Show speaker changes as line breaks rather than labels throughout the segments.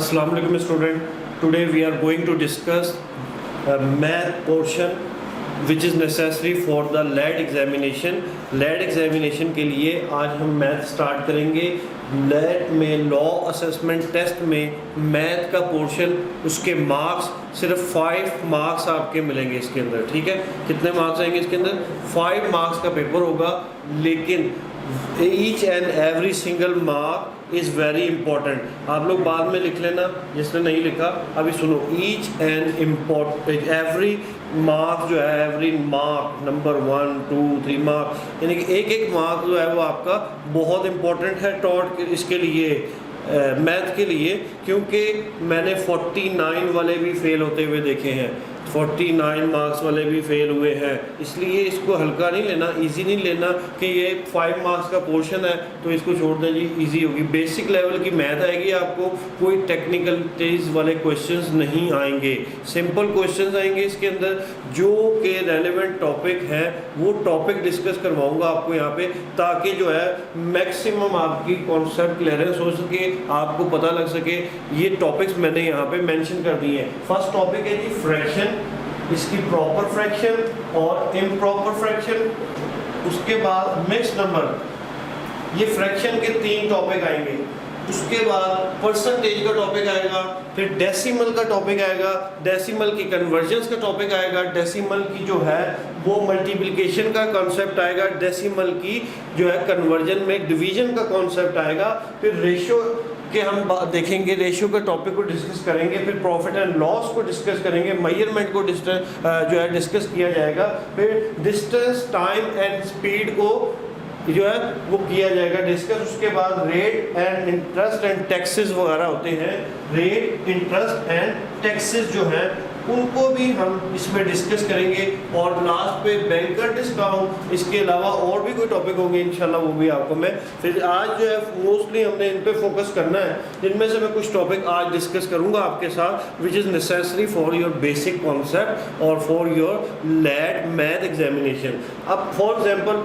Assalamu alaikum student. Today we are going to discuss math portion which is necessary for the LAT examination. LAT examination के लिए आज हम math start करेंगे। LAT में law assessment test में math का portion, उसके marks सिर्फ 5 मार्क्स आपके मिलेंगे इसके अंदर। ठीक है, कितने मार्क्स आएंगे इसके अंदर? 5 मार्क्स का पेपर होगा, लेकिन each and every single mark is very important. आप लोग बाद में लिख लेना जिसने नहीं लिखा। अभी सुनो, ईच एंड एवरी मार्क जो है, एवरी मार्क नंबर 1 2 3 मार्क, यानी कि एक एक मार्क जो है वो आपका बहुत इंपॉर्टेंट है टॉट इसके लिए, मैथ के लिए, क्योंकि मैंने 49 वाले भी फेल होते हुए देखे हैं, 49 मार्क्स वाले भी फेल हुए हैं। इसलिए इसको हल्का नहीं लेना, इजी नहीं लेना कि ये 5 मार्क्स का पोर्शन है तो इसको छोड़ दें जी, इजी होगी। बेसिक लेवल की मैथ आएगी आपको, कोई टेक्निकलिटीज़ वाले क्वेश्चंस नहीं आएंगे, सिंपल क्वेश्चंस आएंगे इसके अंदर जो कि रेलेवेंट टॉपिक है, वो टॉपिक डिस्कस करवाऊंगा आपको यहाँ पे, ताकि जो है मैक्सिमम आपकी कॉन्सेप्ट क्लियरेंस हो सके, आपको पता लग सके। ये टॉपिक्स मैंने यहाँ पे मेंशन कर दिए हैं। फर्स्ट टॉपिक है जी फ्रैक्शन, इसकी प्रॉपर फ्रैक्शन और इम्प्रॉपर फ्रैक्शन। उसके बाद मिक्स नंबर, ये फ्रैक्शन के 3 टॉपिक आएंगे। उसके बाद परसेंटेज का टॉपिक आएगा, फिर डेसिमल का टॉपिक आएगा, डेसिमल की कन्वर्जन्स का टॉपिक आएगा, डेसिमल की जो है वो मल्टीप्लिकेशन का कॉन्सेप्ट आएगा, डेसिमल की जो है कन्वर्जन में डिवीजन का कॉन्सेप्ट आएगा, फिर रेशियो के हम देखेंगे, रेशियो के टॉपिक को डिस्कस करेंगे, फिर प्रॉफिट एंड लॉस को डिस्कस करेंगे, मेजरमेंट को जो है डिस्कस किया जाएगा, फिर डिस्टेंस, टाइम एंड स्पीड को जो है वो किया जाएगा डिस्कस। उसके बाद rate and interest and taxes वगैरह होते हैं, रेट, इंटरेस्ट एंड टैक्सेस जो हैं उनको भी हम इसमें डिस्कस करेंगे। और लास्ट पे बैंकर डिस्काउंट, इसके अलावा और भी कोई टॉपिक होंगे इंशाल्लाह, वो भी आपको मैं फिर आज जो है मोस्टली हमने इन पे फोकस करना है। जिनमें से मैं कुछ टॉपिक आज डिस्कस करूंगा आपके साथ which is necessary for your basic concept और for your lat math examination. अब for example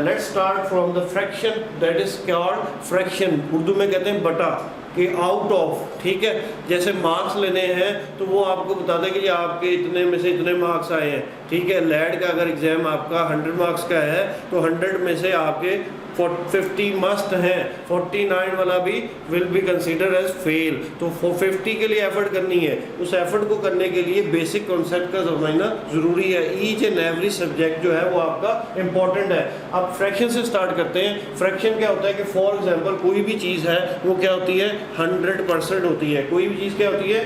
let start from the fraction, that is called fraction, Urdu में कहते हैं बटा कि आउट ऑफ। ठीक है, जैसे मार्क्स लेने हैं तो वो आपको बता दें कि आपके इतने में से इतने मार्क्स आए हैं। ठीक है, लैट का अगर एग्ज़ाम आपका 100 मार्क्स का है तो 100 में से आपके 50 मस्ट हैं, 49 वाला भी will be consider as fail. तो 50 के लिए एफर्ट करनी है, उस एफर्ट को करने के लिए बेसिक कॉन्सेप्ट का समझना ज़रूरी है। ईच एंड एवरी सब्जेक्ट जो है वो आपका इंपॉर्टेंट है। अब फ्रैक्शन से स्टार्ट करते हैं। फ्रैक्शन क्या होता है कि फॉर एग्जांपल कोई भी चीज़ है वो क्या होती है, 100% होती है। कोई भी चीज़ क्या होती है,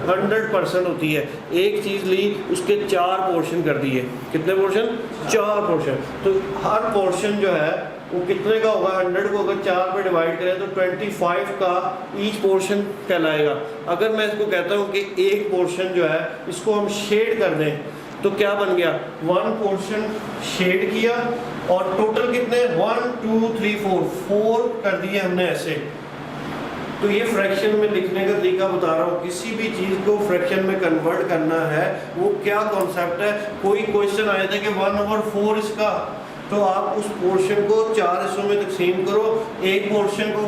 100% होती है। एक चीज़ ली, उसके 4 पोर्शन कर दिए। कितने पोर्शन? 4 पोर्शन। तो हर पोर्शन जो है वो कितने का होगा, 100 को अगर 4 पे डिवाइड करें तो 25 का ईच पोर्शन कहलाएगा। अगर मैं इसको कहता हूँ कि एक पोर्शन जो है इसको हम शेड कर दें तो क्या बन गया, 1 पोर्शन शेड किया और टोटल कितने, 1 2 3 4 कर दिए हमने ऐसे। तो ये फ्रैक्शन में लिखने का तरीका बता रहा हूँ। किसी भी चीज़ को फ्रैक्शन में कन्वर्ट करना है वो क्या कॉन्सेप्ट है। कोई क्वेश्चन आया था कि 1/4 इसका, तो आप उस पोर्शन को 4 हिस्सों में तकसीम करो, एक पोर्शन को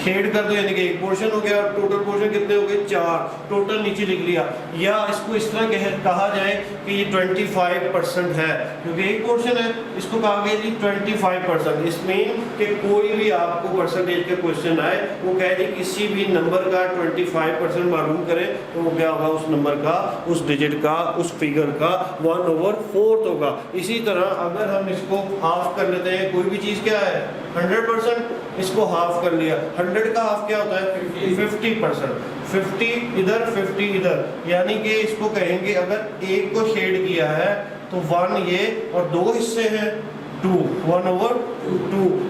शेड कर दो, यानी कि एक पोर्शन हो गया, टोटल पोर्शन कितने हो गए, 4, टोटल नीचे लिख लिया। या इसको इस तरह कहा जाए कि ये 25% है, क्योंकि एक पोर्शन है, इसको कहा गया जी 25%। इसमें कि कोई भी आपको परसेंटेज का क्वेश्चन आए, वो कहे जी किसी भी नंबर का 25% मालूम करें, तो वो क्या होगा, उस नंबर का, उस डिजिट का, उस फिगर का 1/4 होगा। इसी तरह अगर हम इसको हाफ कर लेते हैं, कोई भी चीज़ क्या है 100%, इसको हाफ कर लिया, 100 का हाफ क्या होता है 50%, 50 इधर 50 इधर, यानी कि इसको कहेंगे अगर एक को शेड किया है तो 1 ये और 2 हिस्से हैं 2, 1/2,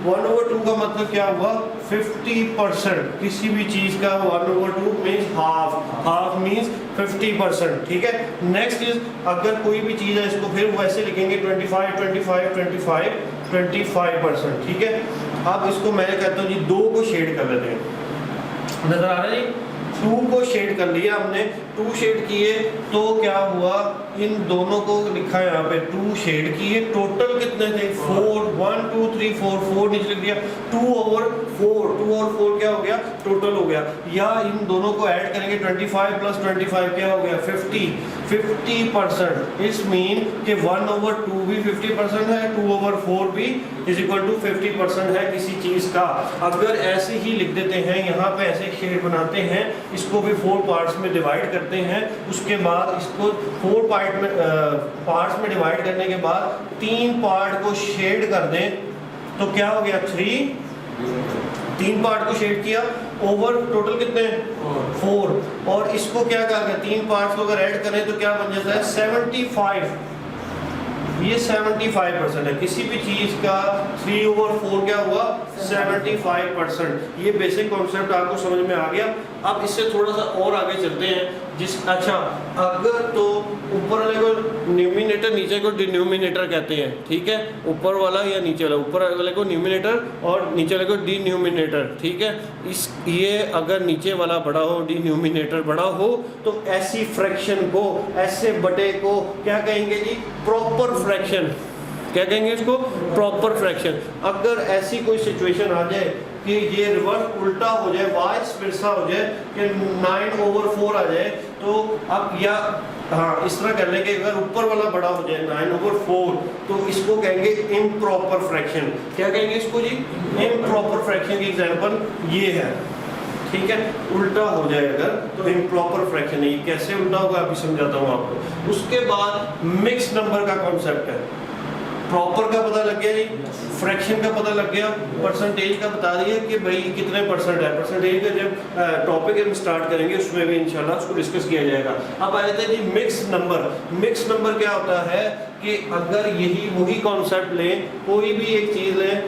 1/2 का मतलब क्या हुआ 50%। किसी भी चीज़ का 1/2 मीन्स हाफ मीन्स 50%। ठीक है, नेक्स्ट इज अगर कोई भी चीज़ है इसको फिर वैसे लिखेंगे 25%। ठीक है, अब इसको मैं कहता हूँ जी 2 को शेड कर लेते हैं। नजर आ रहा है जी, 2 को शेड कर लिया हमने, 2 शेड किए तो क्या हुआ, इन दोनों को लिखा यहाँ पे 2 शेड किए, टोटल कितने थे 4, 1 2 3 4, 4 नीचे लिख दिया, 2/4 क्या हो गया टोटल हो गया। या इन दोनों को ऐड करेंगे 25 + 25 क्या हो गया 50%। इस मीन कि 1/2 भी 50% है, 2/4 भी = 50% है किसी चीज का। अगर ऐसे ही लिख देते हैं, यहाँ पे ऐसे शेड बनाते हैं, इसको भी 4 पार्ट्स में डिवाइड करते हैं, उसके बाद इसको 4 पार्ट्स में डिवाइड करने के बाद 3 पार्ट को शेड कर दें तो क्या हो गया 3 पार्ट को शेड किया ओवर टोटल कितने 4, और इसको क्या कहा गया 3 पार्ट्स को अगर ऐड करें तो क्या बन जाता है 75। ये 75% है, किसी भी चीज का 3/4 क्या हुआ 75%। ये बेसिक कॉन्सेप्ट आपको समझ में आ गया। अब इससे थोड़ा सा और आगे चलते हैं। अच्छा, अगर तो ऊपर वाले को न्यूमिनेटर, नीचे को डिनोमिनेटर कहते हैं, ठीक है, ऊपर वाला या नीचे वाला, ऊपर वाले को न्यूमिनेटर और नीचे वाले को डिनोमिनेटर, ठीक है। ये अगर नीचे वाला बड़ा हो, डिनोमिनेटर बड़ा हो, तो ऐसी फ्रैक्शन को, ऐसे बटे को क्या कहेंगे जी प्रॉपर फ्रैक्शन। क्या कहेंगे इसको प्रॉपर फ्रैक्शन। अगर ऐसी कोई सिचुएशन आ जाए कि ये रिवर्स उल्टा हो जाए, वाइस वर्सा हो जाए कि 9/4 आ जाए, तो अब या हाँ इस तरह कर लेंगे, अगर ऊपर वाला बड़ा हो जाए 9/4 तो इसको कहेंगे इम्प्रॉपर फ्रैक्शन। क्या कहेंगे इसको जी इम्प्रॉपर फ्रैक्शन की एग्जांपल ये है, ठीक है। उल्टा हो जाए अगर तो इम्प्रॉपर फ्रैक्शन है। ये कैसे उल्टा होगा अभी समझाता हूँ आपको। उसके बाद मिक्स नंबर का कॉन्सेप्ट है। प्रॉपर का पता लग गया जी, फ्रैक्शन का पता लग गया, परसेंटेज का बता दिया कि भाई कितने परसेंट है। परसेंटेज का जब टॉपिक हम स्टार्ट करेंगे उसमें भी इंशाल्लाह उसको डिस्कस किया जाएगा। अब आ जाते हैं जी मिक्स नंबर। मिक्स नंबर क्या होता है कि अगर यही वही कॉन्सेप्ट लें, कोई भी एक चीज़ लें,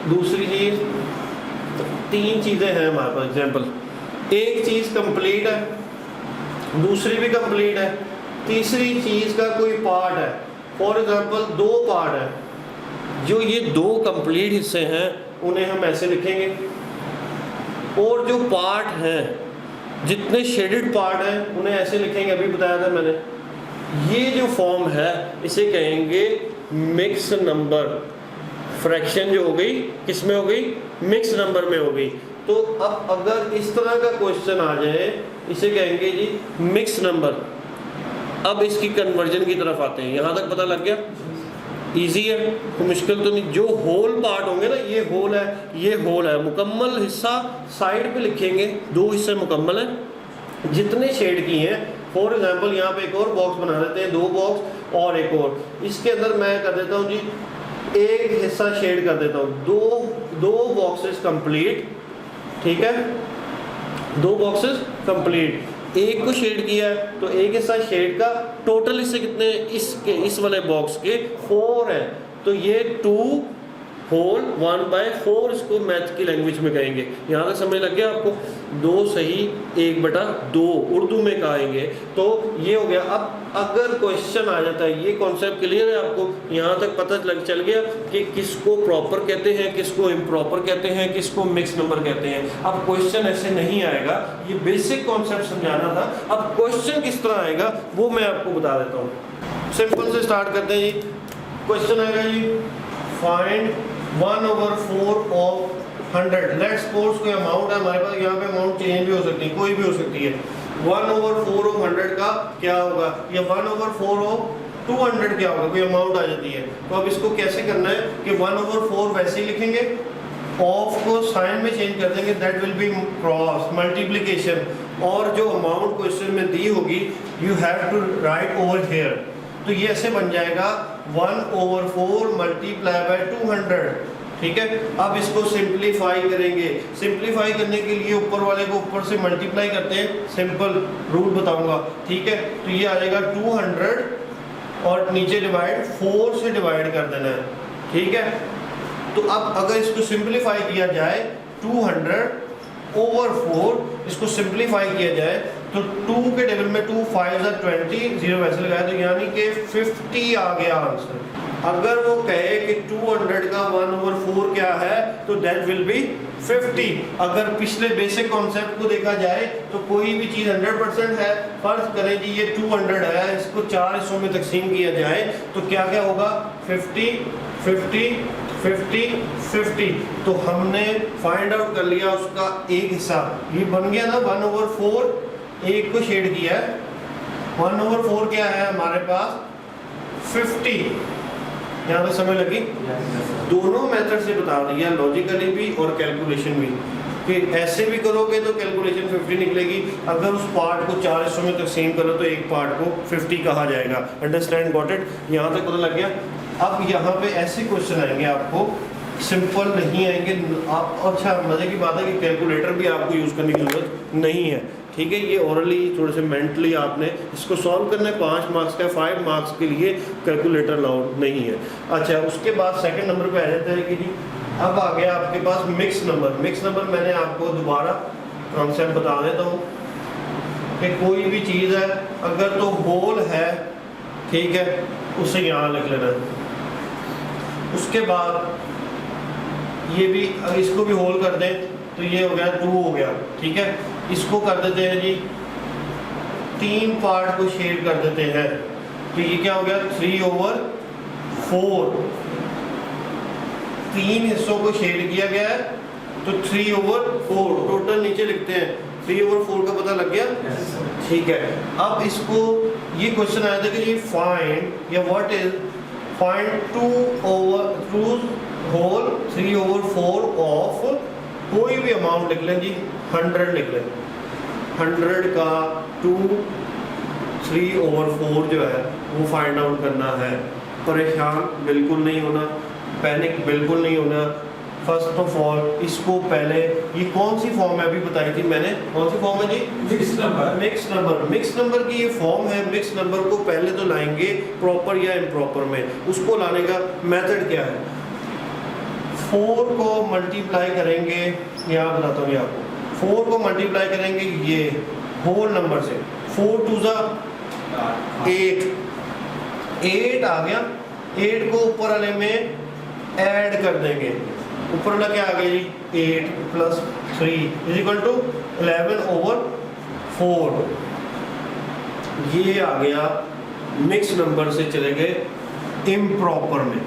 दूसरी चीज़, 3 चीज़ें हैं हमारे पास एग्जाम्पल, एक चीज़ कंप्लीट है, दूसरी भी कंप्लीट है, तीसरी चीज़ का कोई पार्ट है। फॉर एग्जाम्पल 2 पार्ट है, जो ये 2 कंप्लीट हिस्से हैं उन्हें हम ऐसे लिखेंगे, और जो पार्ट हैं जितने शेडेड पार्ट हैं उन्हें ऐसे लिखेंगे। अभी बताया था मैंने, ये जो फॉर्म है इसे कहेंगे मिक्स नंबर। फ्रैक्शन जो हो गई किस में हो गई मिक्स नंबर में हो गई। तो अब अगर इस तरह का क्वेश्चन आ जाए इसे कहेंगे जी मिक्स नंबर। अब इसकी कन्वर्जन की तरफ आते हैं। यहाँ तक पता लग गया, इजी है, तो मुश्किल तो नहीं। जो होल पार्ट होंगे ना, ये होल है, ये होल है, मुकम्मल हिस्सा साइड पे लिखेंगे, 2 हिस्से मुकम्मल हैं, जितने शेड किए हैं। फॉर एग्जांपल यहाँ पे एक और बॉक्स बना देते हैं, 2 बॉक्स और एक और, इसके अंदर मैं कर देता हूँ जी एक हिस्सा शेड कर देता हूँ, 2 बॉक्सेस कंप्लीट, ठीक है, 2 बॉक्सेस कंप्लीट। एक को शेड किया है तो एक हिस्सा शेड का, टोटल हिस्से कितने इसके, इस वाले बॉक्स के 4 है, तो ये 2 होल 1/4 इसको मैथ की लैंग्वेज में कहेंगे। यहाँ तक समझ लग गया आपको। 2 सही 1/2 उर्दू में कहेंगे। तो ये हो गया। अब अगर क्वेश्चन आ जाता है, ये कॉन्सेप्ट क्लियर है आपको, यहाँ तक पता चल गया कि किसको प्रॉपर कहते हैं, किसको इम्प्रॉपर कहते हैं, किसको मिक्स नंबर कहते हैं। अब क्वेश्चन ऐसे नहीं आएगा, ये बेसिक कॉन्सेप्ट समझाना था। अब क्वेश्चन किस तरह आएगा वो मैं आपको बता देता हूँ। सिंपल से स्टार्ट करते हैं जी। क्वेश्चन आएगा जी फाइंड 1/4 ऑफ 100। लेट्स सपोज कोई अमाउंट है हमारे पास, यहाँ पे अमाउंट चेंज भी हो सकती है, कोई भी हो सकती है। 1/4 ऑफ 100 का क्या होगा, या 1/4 ऑफ 200 क्या होगा, कोई अमाउंट आ जाती है। तो अब इसको कैसे करना है कि 1/4 वैसे ही लिखेंगे, ऑफ को साइन में चेंज कर देंगे, that will be cross multiplication, और जो अमाउंट क्वेश्चन में दी होगी you have to write over here. तो ये ऐसे बन जाएगा 1/4 मल्टीप्लाई बाय 200, ठीक है। अब इसको सिंप्लीफाई करेंगे। सिंप्लीफाई करने के लिए ऊपर वाले को ऊपर से मल्टीप्लाई करते हैं, सिंपल रूल बताऊंगा, ठीक है। तो ये आ जाएगा 200 और नीचे डिवाइड 4 से डिवाइड कर देना है, ठीक है। तो अब अगर इसको सिंप्लीफाई किया जाए 200/4, इसको सिंप्लीफाई किया जाए तो 2 के टेबल में 2 5 20, 0 वैसे लगाया, तो यानी कि 50 आ गया आंसर। अगर वो कहे कि 200 का 1/4 क्या है तो दैट विल बी 50। अगर पिछले बेसिक कॉन्सेप्ट को देखा जाए तो कोई भी चीज़ 100% है, फर्ज करें जी ये 200 है, इसको 4 हिस्सों में तकसीम किया जाए तो क्या क्या होगा, 50 50 50 50। तो हमने फाइंड आउट कर लिया उसका एक हिस्सा, ये बन गया ना 1/4, एक को शेड किया है, 1/4 क्या है हमारे पास 50। यहाँ पे समय लगी, दोनों मेथड से बता दिया, लॉजिकली भी और कैलकुलेशन भी, कि ऐसे भी करोगे तो कैलकुलेशन 50 निकलेगी, अगर उस पार्ट को 4 हिस्सों में तकसीम करो तो एक पार्ट को 50 कहा जाएगा। अंडरस्टैंड, गॉट इट, यहाँ तक पता लग गया। अब यहाँ पे ऐसे क्वेश्चन आएंगे आपको, सिंपल नहीं आएंगे आप। अच्छा मज़े की बात है कि कैलकुलेटर भी आपको यूज़ करने की ज़रूरत नहीं है, ठीक है। ये ओरली थोड़े से मेंटली आपने इसको सॉल्व करना है, 5 मार्क्स का, 5 मार्क्स के लिए कैलकुलेटर अलाउड नहीं है। अच्छा उसके बाद सेकंड नंबर पे आ जाता है कि जी अब आ गया आपके पास मिक्स नंबर। मिक्स नंबर मैंने आपको दोबारा कॉन्सेप्ट बता देता हूँ कि कोई भी चीज़ है अगर तो होल है, ठीक है, उसे यहाँ लिख लेना है। उसके बाद ये भी, इसको भी होल कर दें तो ये हो गया 2 हो गया, ठीक है। इसको कर देते हैं जी 3 पार्ट को शेड कर देते हैं तो ये क्या हो गया 3/4। 3 हिस्सों को शेड किया गया है तो 3/4 टोटल नीचे लिखते हैं, 3/4 का पता लग गया, ठीक है। अब इसको ये क्वेश्चन आया था कि ये फाइंड या व्हाट इज फाइंड 2/3 ऑफ कोई भी अमाउंट लिख लें जी, 100 लिख लें, 100 का 3/4 जो है वो फाइंड आउट करना है। परेशान बिल्कुल नहीं होना, पैनिक बिल्कुल नहीं होना। फर्स्ट ऑफ ऑल इसको पहले, ये कौन सी फॉर्म है अभी बताई थी मैंने, कौन सी फॉर्म है जी, मिक्स नंबर। मिक्स नंबर की ये फॉर्म है। मिक्स नंबर को पहले तो लाएंगे प्रॉपर या इम्प्रॉपर में, उसको लाने का मेथड क्या है, 4 को मल्टीप्लाई करेंगे, यहाँ बताता हूँ आपको, 4 को मल्टीप्लाई करेंगे ये होल नंबर से, 4 2 8, 8 आ गया, 8 को ऊपर वाले में ऐड कर देंगे, ऊपर वाला क्या आ गया जी 8 + 3 = 11/4। ये आ गया मिक्स नंबर से चले गए इम्प्रॉपर में,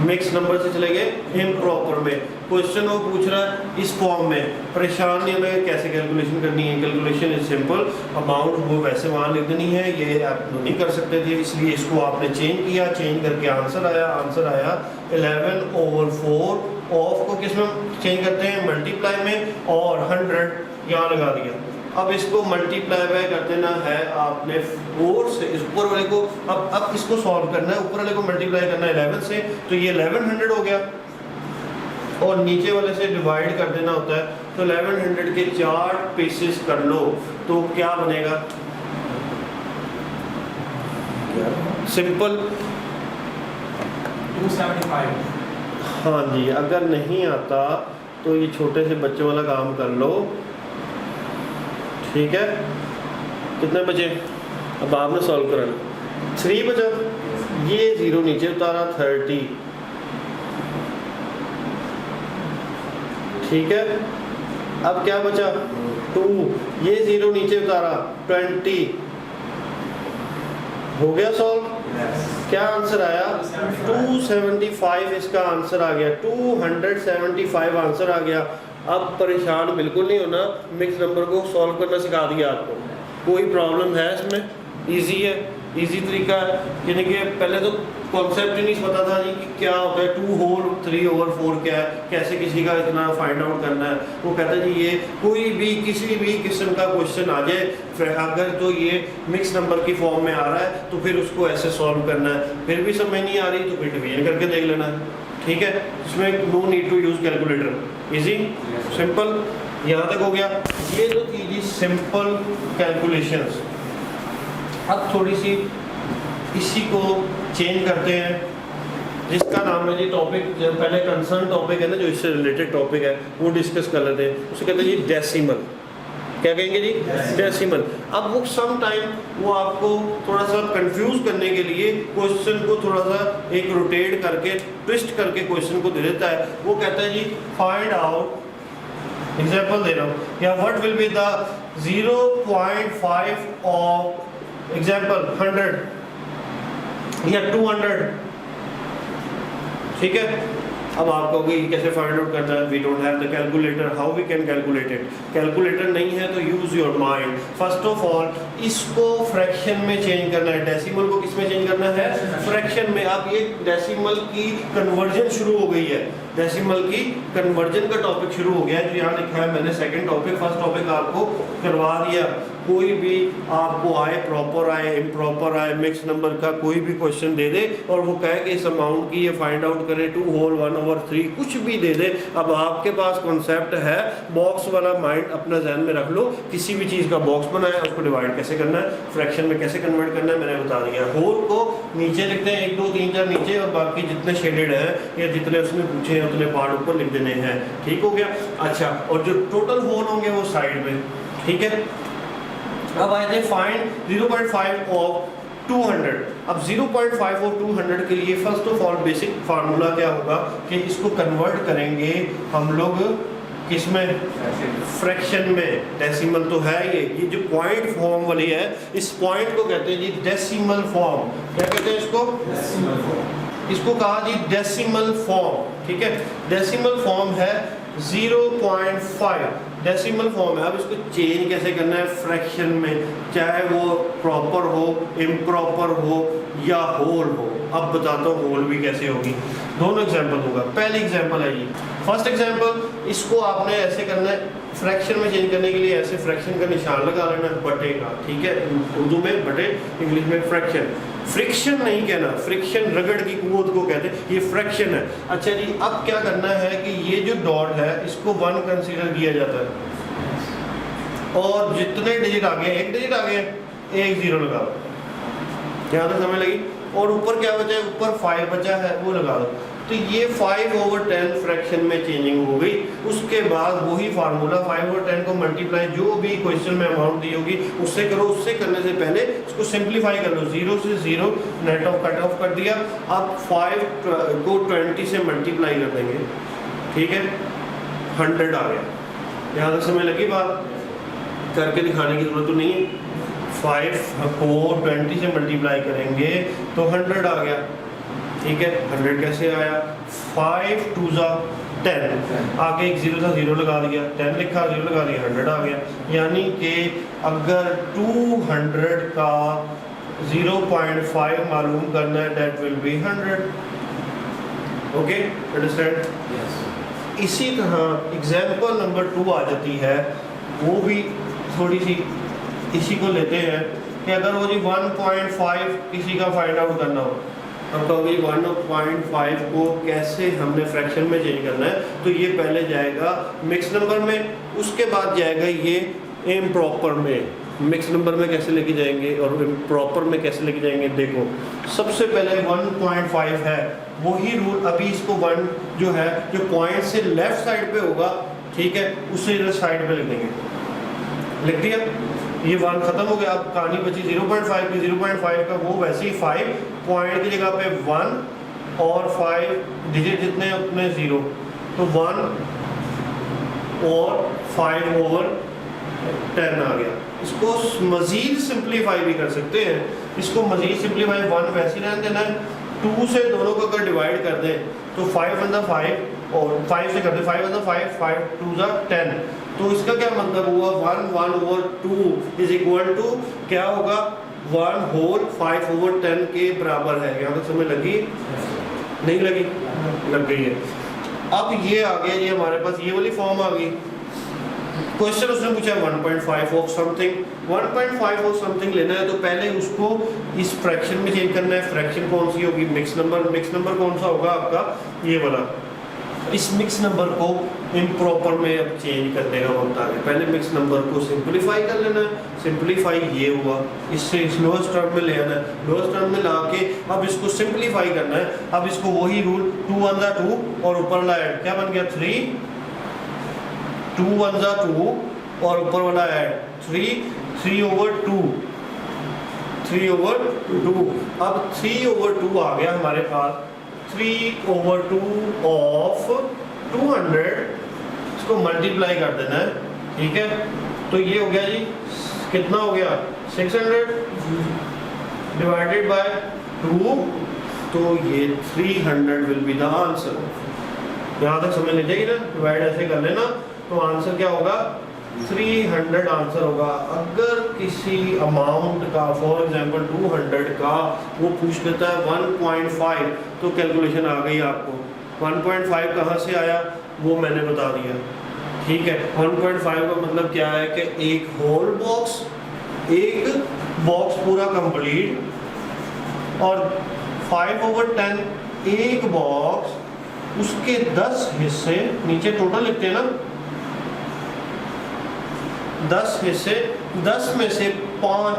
मिक्स नंबर से चले गए इम्प्रॉपर में। क्वेश्चन वो पूछ रहा है इस फॉर्म में, परेशान नहीं होना कैसे कैलकुलेशन करनी है, कैलकुलेशन इज सिंपल, अमाउंट वो वैसे वहाँ लिख देनी है, ये आप नहीं कर सकते थे, इसलिए इसको आपने चेंज किया, चेंज करके आंसर आया 11/4। ऑफ को किस में चेंज करते हैं, मल्टीप्लाई में, और 100 यहाँ लगा दिया। अब इसको मल्टीप्लाई बाय कर देना है आपने 4 से, इस ऊपर वाले को अब इसको सॉल्व करना है, ऊपर वाले को मल्टीप्लाई करना है 11 से, तो ये 1100 हो गया, और नीचे वाले से डिवाइड कर देना होता है, तो 1100 के 4 पीसेस कर लो तो क्या बनेगा, सिंपल
275।
हाँ जी, अगर नहीं आता तो ये छोटे से बच्चों वाला काम कर लो, ठीक है। कितने बचे, अब आपने सॉल्व करना, 3 बचा, ये 0 नीचे उतारा 30, ठीक है। अब क्या बचा 2, ये 0 नीचे उतारा 20, हो गया सॉल्व। क्या आंसर आया 275, इसका आंसर आ गया 275 आंसर आ गया। अब परेशान बिल्कुल नहीं होना, मिक्स नंबर को सॉल्व करना सिखा दिया आपको, कोई प्रॉब्लम है इसमें, इजी है, इजी तरीका है। यानी कि पहले तो कॉन्सेप्ट ही नहीं पता था जी कि क्या होता है 2/3/4 क्या है, कैसे किसी का इतना फाइंड आउट करना है। वो कहता है जी ये कोई भी किसी भी किस्म का क्वेश्चन आ जाए, अगर तो ये मिक्स नंबर की फॉर्म में आ रहा है तो फिर उसको ऐसे सॉल्व करना है, फिर भी समझ नहीं आ रही तो फिर डिवीजन करके देख लेना है, ठीक है। इसमें no need to use calculator, easy simple. यहाँ तक हो गया, ये तो थी जी सिंपल कैलकुलेशंस। अब थोड़ी सी इसी को चेंज करते हैं, जिसका नाम है जी टॉपिक, जो पहले कंसर्न टॉपिक है ना, जो इससे रिलेटेड टॉपिक है वो डिस्कस कर लेते हैं। उसे कहते हैं जी डेसिमल, क्या कहेंगे जी, डेसिमल। अब वो सम टाइम वो आपको थोड़ा सा कंफ्यूज करने के लिए क्वेश्चन को थोड़ा सा एक रोटेट करके ट्विस्ट करके क्वेश्चन को दे देता है। वो कहता है जी फाइंड आउट, एग्जांपल दे रहा हूँ, या what will be the 0.5 of example 100 या 200, ठीक है। अब आप कहोगे ये कैसे फाइंड आउट करना है, we don't have the calculator, how we can calculate it. Calculator नहीं है तो use your mind. First of all इसको फ्रैक्शन में चेंज करना है, डेसिमल को किस में चेंज करना है, फ्रैक्शन में। अब ये डेसिमल की कन्वर्जन शुरू हो गई है, डेसिमल की कन्वर्जन का टॉपिक शुरू हो गया है। जो यहाँ लिखा है मैंने सेकंड टॉपिक, फर्स्ट टॉपिक आपको करवा दिया। कोई भी आपको आए, प्रॉपर आए, इम्प्रॉपर आए, मिक्स नंबर का कोई भी क्वेश्चन दे दे और वो कहे कि इस अमाउंट की ये फाइंड आउट करें 2 होल 1/3, कुछ भी दे दे। अब आपके पास कॉन्सेप्ट है, बॉक्स वाला माइंड अपना जहन में रख लो। किसी भी चीज़ का बॉक्स बनाया, उसको डिवाइड कैसे करना है, फ्रैक्शन में कैसे कन्वर्ट करना है, मैंने बता दिया। होल को नीचे लिखते हैं, 1 2 3 4 नीचे, और बाकी जितने शेडेड हैं या जितने उसने पूछे हैं उतने पार्ट ऊपर लिख देने हैं। ठीक हो गया। अच्छा, और जो टोटल होल होंगे वो साइड में, ठीक है। अब आए थे फाइंड 0.5 ऑफ 200। अब 0.5 और 200 के लिए first of all basic formula क्या होगा कि इसको कन्वर्ट करेंगे हम लोग किसमें, फ्रैक्शन में। डेसिमल तो है ये जो पॉइंट फॉर्म वाली है, इस पॉइंट को कहते हैं जी डेसिमल फॉर्म। क्या कहते हैं इसको, डेसिमल फॉर्म। इसको कहा जी डेसिमल फॉर्म, ठीक है। डेसिमल फॉर्म है 0.5, डेसिमल फॉर्म है। अब इसको चेंज कैसे करना है, फ्रैक्शन में, चाहे वो प्रॉपर हो, इम्प्रॉपर हो या होल हो। अब बताता हूँ होल भी कैसे होगी, दोनों एग्जांपल होगा। पहली एग्जांपल है ये, फर्स्ट एग्जांपल, इसको आपने ऐसे करना है, फ्रैक्शन में चेंज करने के लिए ऐसे फ्रैक्शन का निशान लगा लेना है, बटे का, ठीक है। उर्दू में बटे, इंग्लिश में फ्रैक्शन। फ्रिक्शन नहीं कहना, फ्रिक्शन रगड़ की कुव्वत को कहते हैं, ये फ्रैक्शन है। अच्छा जी, अब क्या करना है कि ये जो डॉट है इसको 1 कंसीडर किया जाता है, और जितने डिजिट आ गए, 1 डिजिट आ गए, 1 0 लगा दो, यहाँ तक समझ लगी। और ऊपर क्या बचा है, ऊपर 5 बचा है, वो लगा दो। तो ये 5/10 फ्रैक्शन में चेंजिंग हो गई। उसके बाद वही फार्मूला 5/10 को मल्टीप्लाई जो भी क्वेश्चन में अमाउंट दी होगी उससे करो। उससे करने से पहले इसको सिंप्लीफाई कर लो, 0 से 0 नेट ऑफ कट ऑफ कर दिया। अब 5 को 20 से मल्टीप्लाई कर देंगे, ठीक है, 100 आ गया। यहाँ तक समय लगी बात, करके दिखाने की जरूरत तो नहीं है। 5 को 20 से मल्टीप्लाई करेंगे तो 100 आ गया, ठीक है। 100 कैसे आया, 5 2 10, आगे एक 0 था, 0 लगा दिया, 10 लिखा, 0 लगा दिया, 100 आ गया। यानी कि अगर 200 का 0.5 मालूम करना है, that will B 100। Okay, understand. इसी तरह एग्जाम्पल नंबर 2 आ जाती है, वो भी थोड़ी सी इसी को लेते हैं कि अगर वो जी 1.5 किसी का फाइंड आउट करना हो, अब कहोगे 1.5 को कैसे हमने फ्रैक्शन में चेंज करना है, तो ये पहले जाएगा मिक्स नंबर में, उसके बाद जाएगा ये इम्प्रॉपर में। मिक्स नंबर में कैसे लेके जाएंगे और इम्प्रॉपर में कैसे लेके जाएंगे, देखो सबसे पहले 1.5 है, वही रूल अभी इसको 1 जो है, जो पॉइंट से लेफ्ट साइड पे होगा, ठीक है, उसे इधर साइड पे लिख देंगे। लिख दिया, ये 1 खत्म हो गया। अब कहानी बची 0.5 की। 0.5 का वो वैसे ही 5 पॉइंट की जगह पे 1 और 5 डिजिट जितने उतने 0, तो 1 और 5/10 आ गया। इसको मजीद सिंप्लीफाई भी कर सकते हैं। इसको मजीद सिंप्लीफाई 1 वैसे रहने देना है, 2 से दोनों को अगर डिवाइड कर दें तो 5 1 5 और 5 से करते 5 1 5 5 2 10। तो इसका क्या मतलब हुआ, 1/2 इज इक्वल टू क्या होगा, 1 होल 5/10 के बराबर है। यहाँ तक समझ लगी, नहीं लगी, लग गई है। अब ये आ गया, ये हमारे पास ये वाली फॉर्म आ गई। क्वेश्चन उसने पूछा 1.5 ऑफ समथिंग, 1.5 ऑफ समथिंग लेना है, तो पहले उसको इस फ्रैक्शन में चेंज करना है। फ्रैक्शन कौन सी होगी, मिक्स नंबर। मिक्स नंबर कौन सा होगा आपका, ये वाला। इस मिक्स नंबर को इम्प्रॉपर में अब चेंज करने का वक्त आ गया। पहले मिक्स नंबर को सिंप्लीफाई कर लेना है, सिंप्लीफाई ये हुआ, इससे इस लोएस्ट टर्म में ले आना है, लोएस्ट टर्म में ला के अब इसको सिंप्लीफाई करना है। अब इसको वही रूल 2 1 2 और ऊपर लाया, क्या बन गया 3, 2 1 2, और ऊपर वाला ऐड 3/2 3/2। अब 3/2 आ गया हमारे पास, 3/2 ऑफ 200, इसको मल्टीप्लाई कर देना है, ठीक है। तो ये हो गया जी, कितना हो गया 600 डिवाइडेड बाय 2, तो ये 300 विल बी द आंसर। यहाँ तक समझ लीजिएगी ना, डिवाइड ऐसे कर लेना, तो आंसर क्या होगा 300 आंसर होगा। अगर किसी अमाउंट का, फॉर एग्जांपल 200 का, वो पूछ लेता है 1.5, तो कैलकुलेशन आ गई आपको। 1.5 कहाँ से आया वो मैंने बता दिया, ठीक है। 1.5 का मतलब क्या है कि एक होल बॉक्स, एक बॉक्स पूरा कंप्लीट, और 5/10 एक बॉक्स, उसके 10 हिस्से, नीचे टोटल लिखते हैं ना, 10 हिस्से, 10 में से 5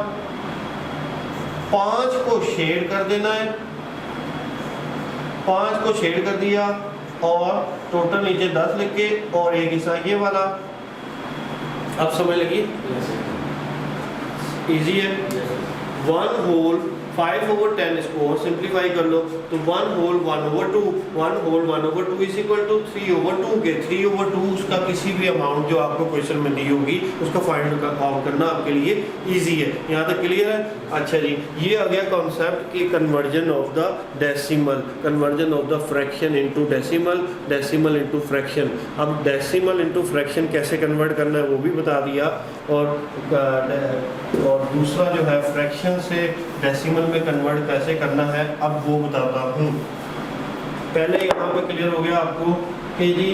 को शेड कर देना है, 5 को शेड कर दिया, और टोटल नीचे 10 लिख के, और एक हिस्सा ये वाला। अब समझ लगी, इजी है। 1 होल 5/10, इसको और सिंप्लीफाई कर लो, तो 1 whole 1/2, 1 whole 1/2 is equal to 3/2 के 3/2 उसका किसी भी अमाउंट जो आपको क्वेश्चन में दी होगी उसका फाइंड आउट करना आपके लिए इजी है। यहाँ तक क्लियर है? अच्छा जी, ये आ गया कॉन्सेप्ट की conversion of the decimal, conversion of the fraction into decimal, decimal into fraction. अब डेसिमल इनटू फ्रैक्शन कैसे कन्वर्ट करना है वो भी बता दिया, और दूसरा जो है फ्रैक्शन से डेसिमल में कन्वर्ट कैसे करना है अब वो बताता हूँ। पहले यहाँ पे क्लियर हो गया आपको कि जी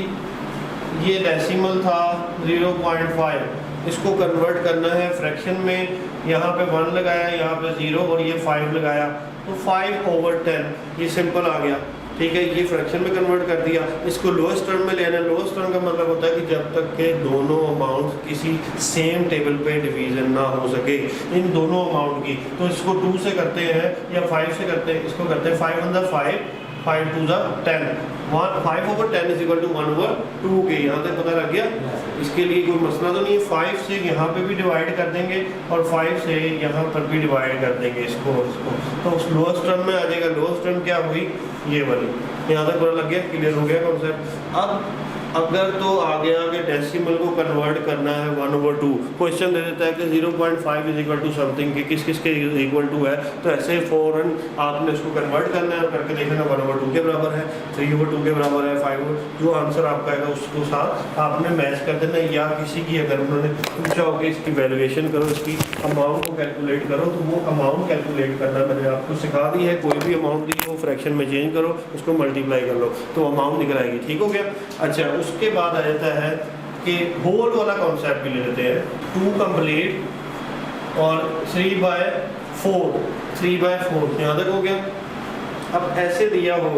ये डेसिमल था 0.5, इसको कन्वर्ट करना है फ्रैक्शन में। यहाँ पे 1 लगाया, यहाँ पे 0 और ये 5 लगाया, तो 5/10 ये सिंपल आ गया, ठीक है। ये फ्रैक्शन में कन्वर्ट कर दिया। इसको लोएस्ट टर्म में लेना है। लोएस्ट टर्म का मतलब होता है कि जब तक के दोनों अमाउंट किसी सेम टेबल पे डिवीजन ना हो सके इन दोनों अमाउंट की, तो इसको 2 से करते हैं या 5 से करते हैं। इसको करते हैं 5/5, 5×2=10, 5/10 इज इक्वल टू 1/2 के। यहाँ तक पता लग गया? इसके लिए कोई मसला तो नहीं है। 5 से यहाँ पे भी डिवाइड कर देंगे और 5 से यहाँ पर भी डिवाइड कर देंगे इसको। तो उस लोएस्ट टर्म में आ जाएगा। लोएस्ट टर्म क्या हुई? ये वाली। यहाँ तक पता लग गया? क्लियर हो गया कॉन्सेप्ट? अब अगर तो आ गया कि डेसिमल को कन्वर्ट करना है 1/2, क्वेश्चन दे देता है कि 0.5 इज इक्वल टू समथिंग, कि किस किस के इक्वल टू है, तो ऐसे फौरन आपने उसको कन्वर्ट करना है और करके देखना 1/2 के बराबर है, 3/2 के बराबर है, 5, जो आंसर आपका आएगा उसको साथ आपने मैच कर देना। या किसी की अगर उन्होंने पूछा हो कि इसकी वैल्यूएशन करो, इसकी अमाउंट को कैलकुलेट करो, तो वो अमाउंट कैलकुलेट करना मैंने आपको सिखा दी है। कोई भी अमाउंट दी वो फ्रैक्शन में चेंज करो, उसको मल्टीप्लाई कर लो तो अमाउंट निकल आएगी। ठीक हो गया? अच्छा, उसके बाद आ जाता है कि होल वाला कॉन्सेप्ट भी ले लेते हैं। 2 कंप्लीट और 3/4, 3/4 यहाँ तक हो गया। अब ऐसे दिया हो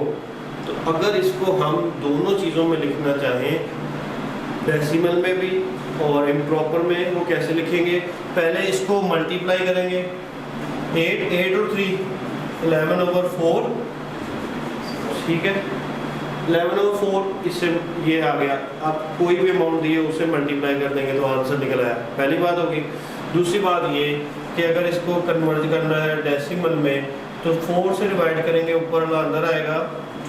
तो अगर इसको हम दोनों चीज़ों में लिखना चाहें, डेसिमल में भी और इम्प्रॉपर में, वो कैसे लिखेंगे? पहले इसको मल्टीप्लाई करेंगे, 8 और 3 11/4, ठीक है। 11/4 इससे ये आ गया। अब कोई भी अमाउंट दिए उससे मल्टीप्लाई कर देंगे तो आंसर निकल आया। पहली बात होगी। दूसरी बात ये कि अगर इसको कन्वर्ट करना है डेसिमल में तो 4 से डिवाइड करेंगे, ऊपर वाला अंदर आएगा,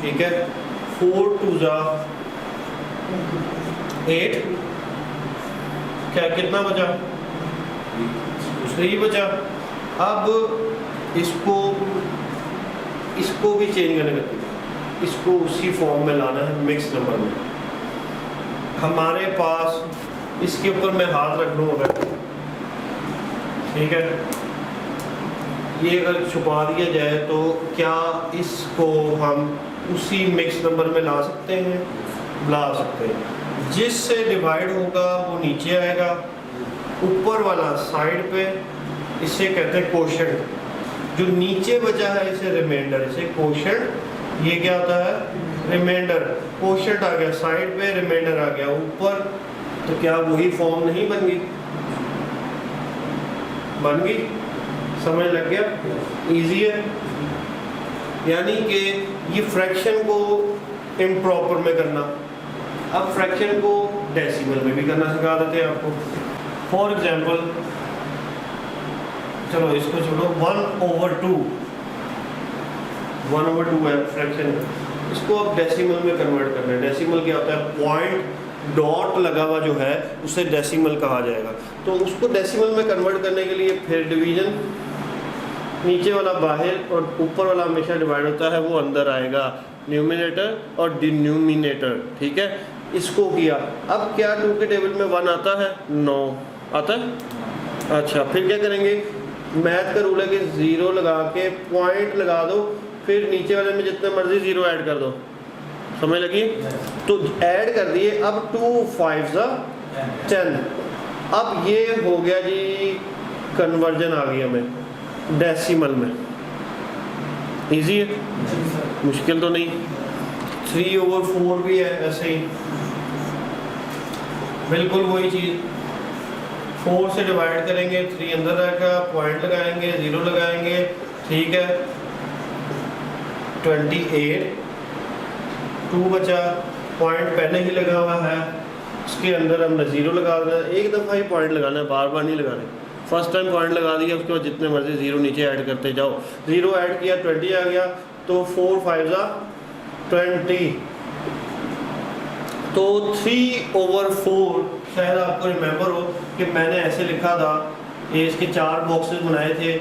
ठीक है। 4×2 8, क्या कितना बचा? 3 बचा। अब इसको भी चेंज करने का, इसको उसी फॉर्म में लाना है मिक्स नंबर में। हमारे पास इसके ऊपर मैं हाथ रख लूँ अगर, ठीक है, ये अगर छुपा दिया जाए तो क्या इसको हम उसी मिक्स नंबर में ला सकते हैं? ला सकते हैं। जिससे डिवाइड होगा वो नीचे आएगा, ऊपर वाला साइड पे, इसे कहते हैं कोशेंट। जो नीचे बचा है इसे रिमाइंडर, इसे कोशेंट। ये क्या होता है? रिमाइंडर। कोशेंट आ गया साइड पे, रिमाइंडर आ गया ऊपर, तो क्या वही फॉर्म नहीं बन गई? बन गई। समझ लग गया? इजी है। यानी कि ये फ्रैक्शन को इम्प्रॉपर में करना, अब फ्रैक्शन को डेसिमल में भी करना सिखा देते हैं आपको। फॉर एग्जाम्पल चलो इसको छोड़ो, 1/2 है फ्रैक्शन, इसको अब डेसिमल में कन्वर्ट करना है। डेसिमल क्या होता है, पॉइंट डॉट लगा हुआ जो है उसे डेसिमल कहा जाएगा। तो उसको डेसिमल में कन्वर्ट करने के लिए फिर डिवीजन, नीचे वाला बाहर और ऊपर वाला हमेशा डिवाइड होता है, वो अंदर आएगा, न्यूमिनेटर और डिनोमिनेटर, ठीक है। इसको किया, अब क्या 2 के टेबल में 1 आता है, 9 आता है। अच्छा फिर क्या करेंगे, मैथ का रूल है कि 0 लगा के पॉइंट लगा दो, फिर नीचे वाले में जितने मर्जी 0 ऐड कर दो, समझ लगी। तो ऐड कर दिए, अब 2 5 10। अब ये हो गया जी, कन्वर्जन आ गई हमें डेसिमल में। इजी है, मुश्किल तो नहीं। 3/4 भी है ऐसे ही, बिल्कुल वही चीज़। 4 से डिवाइड करेंगे, 3 अंदर रहेगा, पॉइंट लगाएंगे, 0 लगाएंगे, ठीक है। 28, 2 बचा, पॉइंट पहले ही लगा हुआ है, उसके अंदर हमने 0 लगा देना है। एक दफ़ा ही पॉइंट लगाना है, बार बार नहीं लगाने। फर्स्ट टाइम पॉइंट लगा दिया, उसके बाद जितने मर्जी 0 नीचे ऐड करते जाओ। 0 ऐड किया, 20 आ गया, तो 4 5 20। तो 3/4 शायद आपको रिमेंबर हो कि मैंने ऐसे लिखा था, ये इसके 4 बॉक्सेस बनाए थे,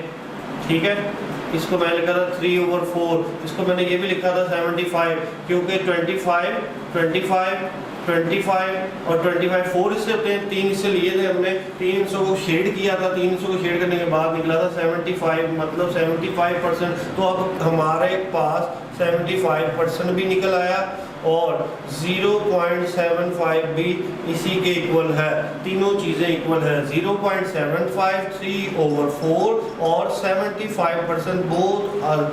ठीक है। इसको मैंने लिखा था 3/4, इसको मैंने ये भी लिखा था 75, क्योंकि 25 और 25 4 इससे होते हैं, 3 इससे लिए थे हमने, 300 को शेड किया था, 300 को शेड करने के बाद निकला था 75, मतलब 75%। तो अब हमारे पास 75% भी निकल आया और 0.75 भी इसी के इक्वल है। तीनों चीज़ें इक्वल हैं, 0.75, 3/4 और 75%,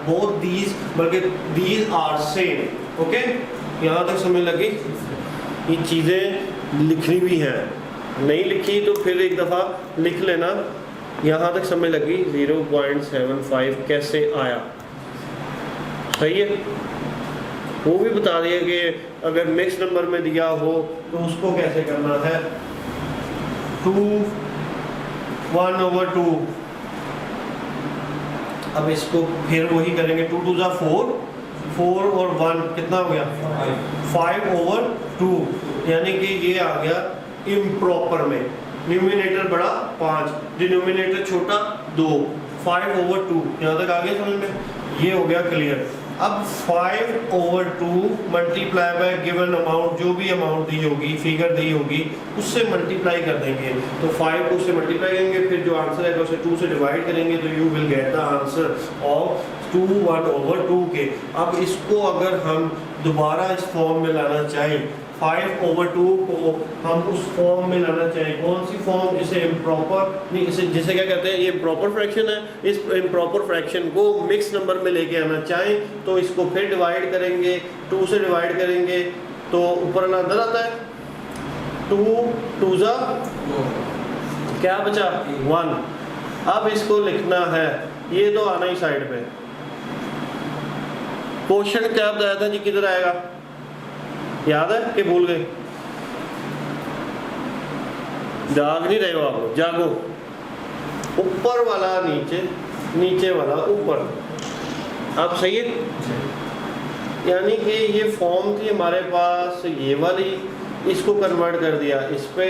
बोथ दीज, बल्कि दीज आर सेम। ओके, यहाँ तक समझ लगी। ये चीज़ें लिखनी भी हैं, नहीं लिखी तो फिर एक दफ़ा लिख लेना। यहाँ तक समझ लगी 0.75 कैसे आया, सही है। वो भी बता दिया कि अगर मिक्स नंबर में दिया हो तो उसको कैसे करना है। 1/2, अब इसको फिर वही करेंगे, 2 2 4, 4 और 1 कितना हो गया, 5/2, यानी कि ये आ गया इम्प्रॉपर में। न्यूमिनेटर बड़ा 5, डिनोमिनेटर छोटा 2, 5/2। यहाँ तक आ गया समझ में, ये हो गया क्लियर। अब 5/2 मल्टीप्लाई बाय गिवन अमाउंट, जो भी अमाउंट दी होगी, फिगर दी होगी, उससे मल्टीप्लाई कर देंगे। तो 5 को उससे मल्टीप्लाई करेंगे, फिर जो आंसर है उसे 2 से डिवाइड करेंगे, तो you will get the answer of 2 1/2 के। अब इसको अगर हम दोबारा इस फॉर्म में लाना चाहें, 5/2 को हम उस फॉर्म में लाना चाहें, कौन सी फॉर्म, जिसे इम्प्रॉपर नहीं, जिसे क्या कहते हैं, ये इम्प्रॉपर फ्रैक्शन है। इस इम्प्रॉपर फ्रैक्शन को मिक्स नंबर में लेके आना चाहें तो इसको फिर डिवाइड करेंगे, 2 से डिवाइड करेंगे तो ऊपर वाला अंदर आता है, 2 2 क्या बचा 1। अब इसको लिखना है, ये तो आना ही साइड पे। क्वेश्चन क्या बताया था जी, किधर आएगा, याद है कि भूल गए? जाग नहीं रहे हो आप लोग, जागो। ऊपर वाला नीचे, नीचे वाला ऊपर। अब सही है, यानी कि ये फॉर्म थी हमारे पास ये वाली, इसको कन्वर्ट कर दिया इस पे,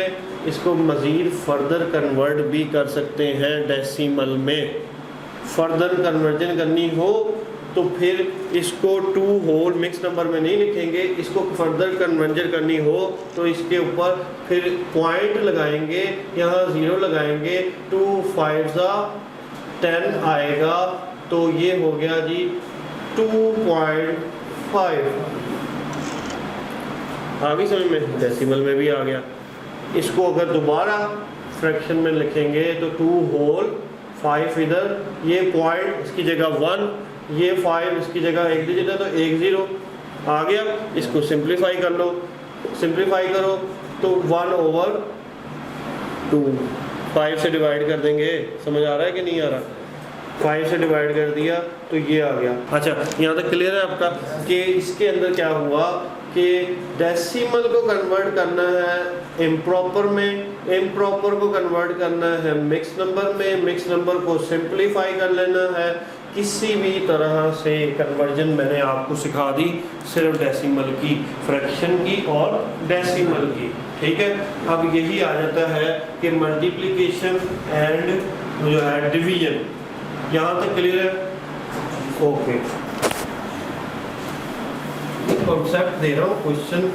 इसको मज़ीद फर्दर कन्वर्ट भी कर सकते हैं डेसिमल में। फर्दर कन्वर्जन करनी हो तो फिर इसको 2 होल मिक्स नंबर में नहीं लिखेंगे, इसको फर्दर कन्वर्जन करनी हो तो इसके ऊपर फिर पॉइंट लगाएंगे, यहाँ 0 लगाएंगे, 2 5 10 आएगा, तो ये हो गया जी 2.5। आ गई समझ में, डेसिमल में भी आ गया। इसको अगर दोबारा फ्रैक्शन में लिखेंगे तो 2 होल 5 इधर, ये पॉइंट इसकी जगह 1, ये 5 इसकी जगह 1 डिजिट है तो 1 0 आ गया। इसको सिंप्लीफाई कर लो, सिंप्लीफाई करो तो 1/2, 5 से डिवाइड कर देंगे। समझ आ रहा है कि नहीं आ रहा? 5 से डिवाइड कर दिया तो ये आ गया। अच्छा, यहाँ तक क्लियर है आपका कि इसके अंदर क्या हुआ कि डेसिमल को कन्वर्ट करना है इम्प्रॉपर में इम्प्रॉपर को कन्वर्ट करना है मिक्स नंबर में, मिक्स नंबर को सिंप्लीफाई कर लेना है। किसी भी तरह से कन्वर्जन मैंने आपको सिखा दी, सिर्फ डेसिमल की, फ्रैक्शन की और डेसिमल की, ठीक है। अब यही आ जाता है कि मल्टीप्लिकेशन एंड जो है डिवीजन, यहाँ तक क्लियर है? ओके, कॉन्सेप्ट दे रहा हूँ, क्वेश्चन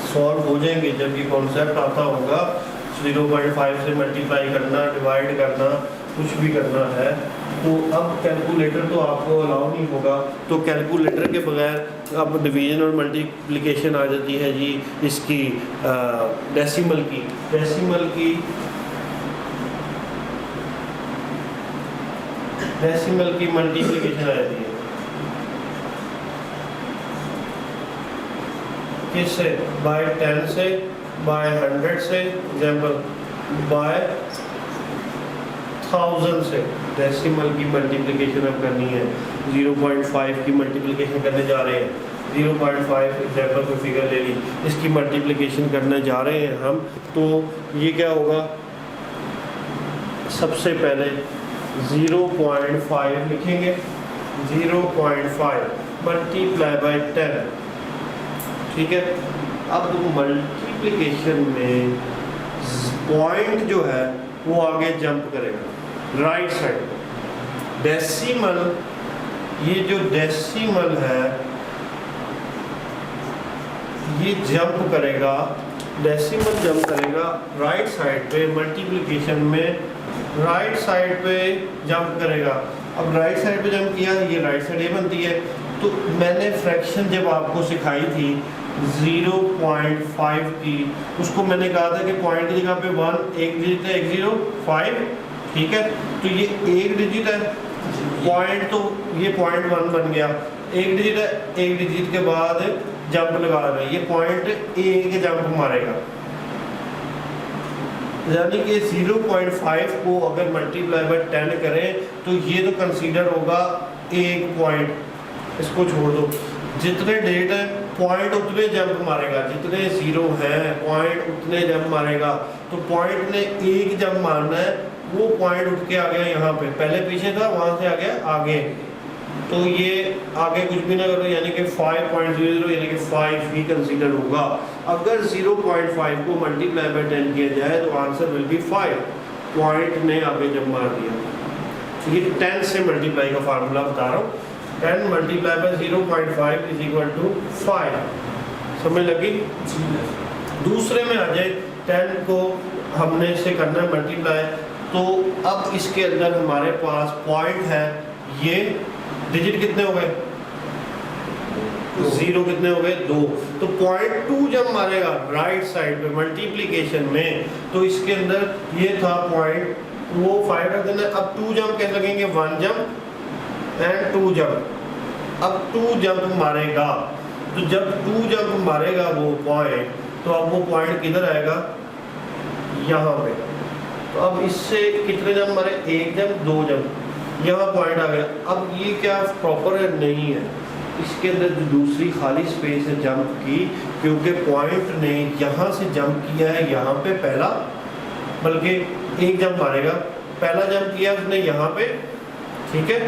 सॉल्व हो जाएंगे जब ये कॉन्सेप्ट आता होगा। 0.5 से मल्टीप्लाई करना, डिवाइड करना, कुछ भी करना है तो अब कैलकुलेटर तो आपको अलाउ नहीं होगा, तो कैलकुलेटर के बगैर अब डिवीजन और मल्टीप्लिकेशन आ जाती है जी इसकी डेसिमल की। डेसिमल की मल्टीप्लिकेशन आ जाती है किससे? बाय 10 से, बाय 100 से, एग्जाम्पल बाय 1000 से। डेसिमल की मल्टीप्लिकेशन अब करनी है, 0.5 की मल्टीप्लिकेशन करने जा रहे हैं। 0.5 एग्जाम्पल को फिगर ले ली, इसकी मल्टीप्लिकेशन करने जा रहे हैं हम, तो ये क्या होगा? सबसे पहले 0.5 लिखेंगे, 0.5 मल्टीप्लाई बाय 10, ठीक है। अब मल्टीप्लिकेशन में पॉइंट जो है वो आगे जंप करेगा राइट साइड। डेसिमल, ये जो डेसिमल है ये जंप करेगा, डेसिमल जंप करेगा राइट साइड पे, मल्टीप्लिकेशन में राइट साइड पे जंप करेगा। अब राइट साइड पे जंप किया, ये राइट साइड ये बनती है। तो मैंने फ्रैक्शन जब आपको सिखाई थी 0.5 की, उसको मैंने कहा था कि पॉइंट की जगह पे 1 एक डिजिट है, 105, ठीक है। तो ये एक डिजिट है, पॉइंट तो ये 0.1 बन गया, एक डिजिट है, एक डिजिट के बाद जंप लगा रहे हैं, ये पॉइंट ए के जंप मारेगा। यानी कि 0.5 को अगर मल्टीप्लाई बाय 10 करें तो ये तो कंसीडर होगा एक पॉइंट, इसको छोड़ दो। जितने डिजिट है पॉइंट उतने जंप मारेगा, जितने जीरो हैं पॉइंट उतने जंप मारेगा। तो पॉइंट ने एक जंप मारना है, वो पॉइंट उठ के आ गया यहाँ पे, पहले पीछे था वहाँ से आ गया आगे, तो ये आगे कुछ भी ना करो, यानी कि 5.00 यानी कि 5 ही कंसीडर होगा। अगर 0.5 को मल्टीप्लाई बाय 10 किया जाए तो आंसर विल बी 5। पॉइंट ने आगे जंप मार दिया। ये 10 से मल्टीप्लाई का फार्मूला बता रहा हूँ, 10 multiply by 0.5 is equal to 5। समझ लगी? दूसरे में आ जाए, 10 को हमने से करना है मल्टीप्लाई, तो अब इसके अंदर हमारे पास पॉइंट है, ये डिजिट कितने हो गए? 0 कितने हो गए? 2। तो पॉइंट 2 जब मारेगा राइट साइड पे मल्टीप्लिकेशन में, तो इसके अंदर ये था पॉइंट, वो 5 रख देना। अब 2 जंप कैसे लगेंगे? 1 जंप एंड 2 जंप। अब 2 जंप मारेगा, तो जब 2 जंप मारेगा वो पॉइंट, तो अब वो पॉइंट किधर आएगा? यहाँ पे। तो अब इससे कितने जंप मारे? 1 जंप, 2 जंप, यहाँ पॉइंट आ गया। अब ये क्या प्रॉपर नहीं है, इसके अंदर जो दूसरी खाली स्पेस है जंप की, क्योंकि पॉइंट ने यहाँ से जंप किया है यहाँ पे पहला, बल्कि 1 जंप मारेगा, पहला जंप किया उसने यहाँ पे, ठीक है,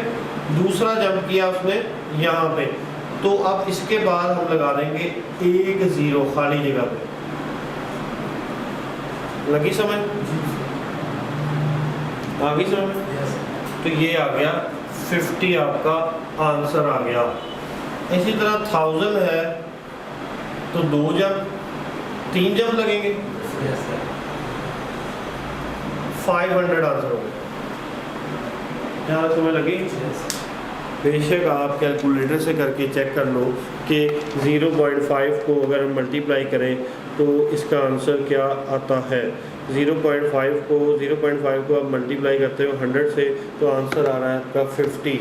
दूसरा जंप किया उसने यहाँ पे। तो अब इसके बाद हम लगा देंगे 1 0 खाली जगह पे। लगी समझ? आ गई समझ? तो ये आ गया 50, आपका आंसर आ गया। इसी तरह 1000 है तो 2 जंप, 3 जंप लगेंगे, 500 आंसर हो गया। यहाँ समझ लगी? बेशक आप कैलकुलेटर से करके चेक कर लो कि 0.5 को अगर हम मल्टीप्लाई करें तो इसका आंसर क्या आता है। 0.5 को आप मल्टीप्लाई करते हो 100 से, तो आंसर आ रहा है आपका 50।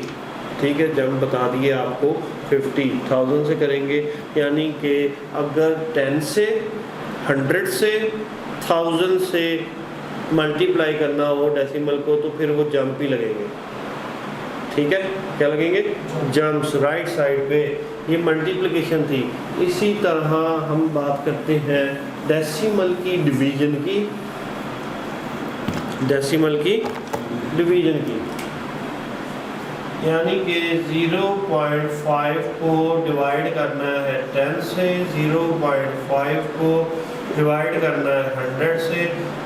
ठीक है, जब बता दिए आपको 50। 1000 से करेंगे, यानी कि अगर 10 से 100 से 1000 से मल्टीप्लाई करना हो डेसिमल को, तो फिर वो जंप ही लगेंगे। ठीक है, क्या लगेंगे? जंप्स राइट साइड पे। ये मल्टीप्लिकेशन थी। इसी तरह हम बात करते हैं डेसिमल की डिवीजन की। डेसिमल की डिवीजन की, यानी कि 0.5 को डिवाइड करना है 10 से, 0.5 को डिवाइड करना है 100 से,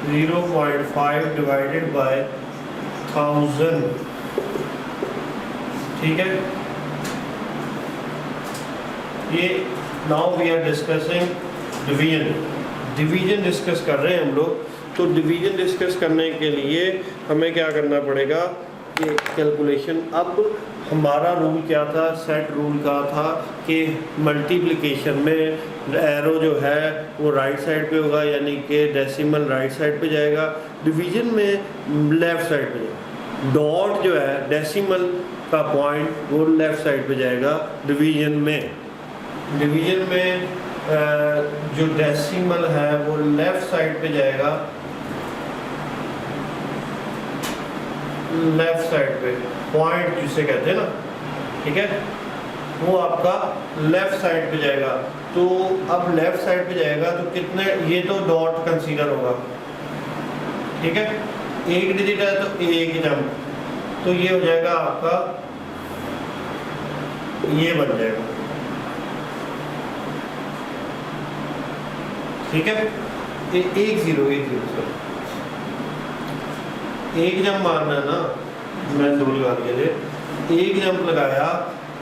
0.5 डिवाइडेड बाय 1000। ठीक है, ये now we are discussing division discuss कर रहे हैं हम लोग। तो डिवीजन डिस्कस करने के लिए हमें क्या करना पड़ेगा कि कैलकुलेशन, अब हमारा रूल क्या था, सेट रूल का था कि मल्टीप्लिकेशन में एरो जो है वो राइट साइड पे होगा, यानी कि डेसिमल राइट साइड पे जाएगा, डिवीजन में लेफ़्ट साइड पे जाएगा। डॉट जो है डेसिमल का पॉइंट वो लेफ़्ट साइड पे जाएगा डिवीजन में। डिवीजन में जो डेसिमल है वो लेफ़्ट साइड पे जाएगा, लेफ़्ट साइड पे पॉइंट जिसे कहते हैं ना, ठीक है, वो आपका लेफ़्ट साइड पे जाएगा। तो अब लेफ़्ट साइड पे जाएगा तो कितने, ये तो डॉट कंसीडर होगा, ठीक है, एक डिजिट है तो एक जंप, तो ये हो जाएगा आपका, ये बन जाएगा, ठीक है, एक जीरो एक जंप मारना है ना, मैं दो लगा दिए थे, एक जंप लगाया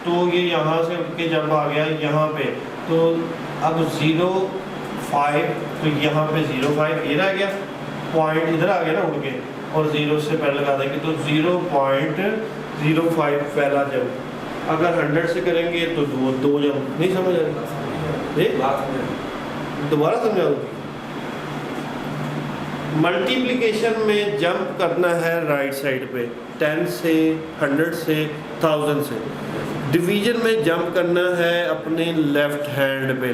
तो ये यहाँ से उठ के जंप आ गया यहाँ पे, तो अब 0.5, तो यहाँ पे 0.5 ये रह गया, पॉइंट इधर आ गया ना उड़ के, और 0 से पहले लगा देंगे तो 0.05 पहला जंप। अगर 100 से करेंगे तो दो जंप। नहीं समझ आ रही, दोबारा समझाऊंगी। मल्टीप्लिकेशन में जंप करना है राइट साइड पे 10 से, 100 से, 1000 से। डिवीजन में जंप करना है अपने लेफ्ट हैंड पे,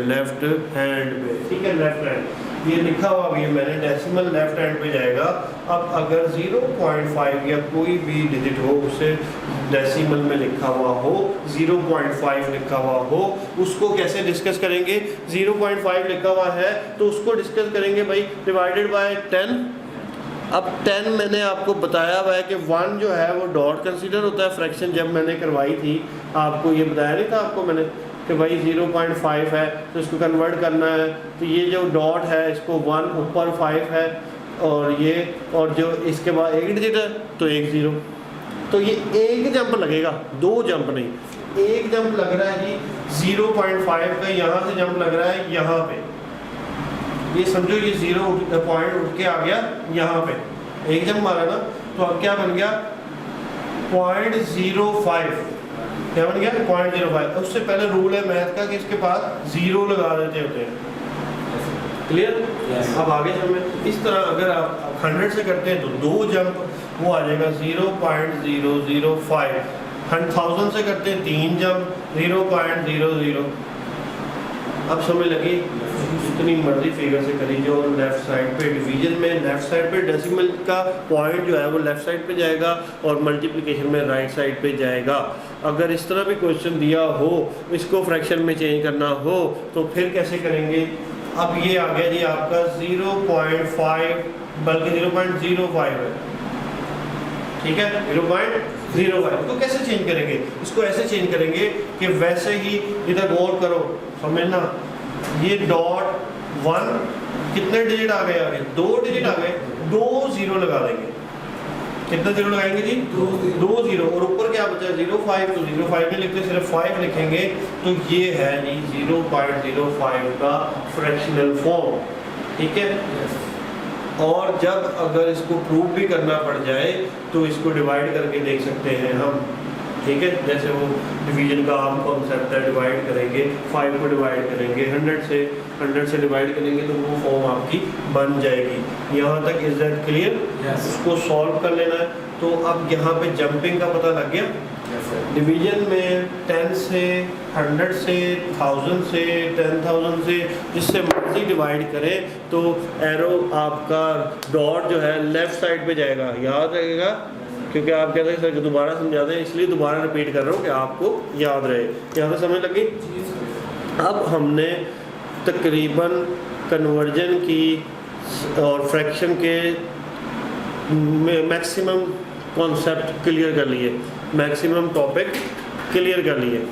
ठीक है, लेफ्ट हैंड, ये लिखा हुआ भी है मैंने, डेसिमल लेफ्ट हैंड पे जाएगा। अब अगर 0.5 या कोई भी डिजिट हो उसे डेसिमल में लिखा हुआ हो, 0.5 लिखा हुआ हो, उसको कैसे डिस्कस करेंगे? 0.5 लिखा हुआ है तो उसको डिस्कस करेंगे भाई डिवाइडेड बाय 10। अब 10 मैंने आपको बताया हुआ है कि 1 जो है वो डॉट कंसीडर होता है फ्रैक्शन। जब मैंने करवाई थी आपको ये बताया नहीं था आपको मैंने कि भाई 0.5 है तो इसको कन्वर्ट करना है, तो ये जो डॉट है इसको 1 ऊपर 5 है और ये, और जो इसके बाद एक डिजिट है तो एक 0, तो ये एक जंप लगेगा, दो जंप नहीं, एक जंप लग रहा है जी 0.5 का, यहाँ से जंप लग रहा है यहाँ पे, ये समझो ये 0 पॉइंट उठ के आ गया यहाँ पे, एक जंप मारा ना, तो अब क्या बन गया 0.05, क्या बन गया 0.05। उससे पहले रूल है मैथ का कि इसके पास 0 लगा देते होते हैं, क्लियर? अब आगे हमें इस तरह अगर आप 100 से करते हैं तो दो जंप वो आ जाएगा 0.005, 1000 से करते हैं 3 जंप 0.00। अब समझ लगी? जितनी मर्जी फिगर से करी जो लेफ्ट साइड पे डिवीजन में लेफ्ट साइड पे डेसिमल का पॉइंट जो है वो लेफ्ट साइड पे जाएगा और मल्टीप्लिकेशन में राइट साइड पे जाएगा। अगर इस तरह भी क्वेश्चन दिया हो, इसको फ्रैक्शन में चेंज करना हो तो फिर कैसे करेंगे? अब ये आ गया जी आपका 0.5 बल्कि 0.05 है, ठीक है, 0.05 तो कैसे चेंज करेंगे? इसको ऐसे चेंज करेंगे कि वैसे ही इधर गौर करो, समझना, ये डॉट 1 कितने डिजिट आ गए? आगे 2 डिजिट आ गए, 2 0 लगा देंगे। कितने 0 लगाएंगे जी? 2 0, और ऊपर क्या बचा 0.5, तो 0.5 में लिखते सिर्फ 5 लिखेंगे, तो ये है जी 0.05 का फ्रैक्शनल फॉर्म, ठीक है। और जब अगर इसको प्रूव भी करना पड़ जाए तो इसको डिवाइड करके देख सकते हैं हम, ठीक है, जैसे वो डिवीजन का आम कॉन्सेप्ट है, डिवाइड करेंगे 5 को डिवाइड करेंगे 100 से डिवाइड करेंगे तो वो फॉर्म आपकी बन जाएगी। यहाँ तक इज दैट क्लियर? इसको सॉल्व कर लेना है। तो अब यहाँ पे जंपिंग का पता लग गया। डिवीजन में 10 से, 100 से, 1000 से, 10,000 से, जिससे मर्जी डिवाइड करें तो एरो आपका डॉट जो है लेफ्ट साइड पे जाएगा, याद रहेगा, क्योंकि आप कहते हैं सर दोबारा समझा दें, इसलिए दोबारा रिपीट कर रहा हूँ कि आपको याद रहे। यहाँ पे समझ लगी? अब हमने तकरीबन कन्वर्जन की और फ्रैक्शन के मैक्सिमम कॉन्सेप्ट क्लियर कर लिए, मैक्सिमम टॉपिक क्लियर कर लिए।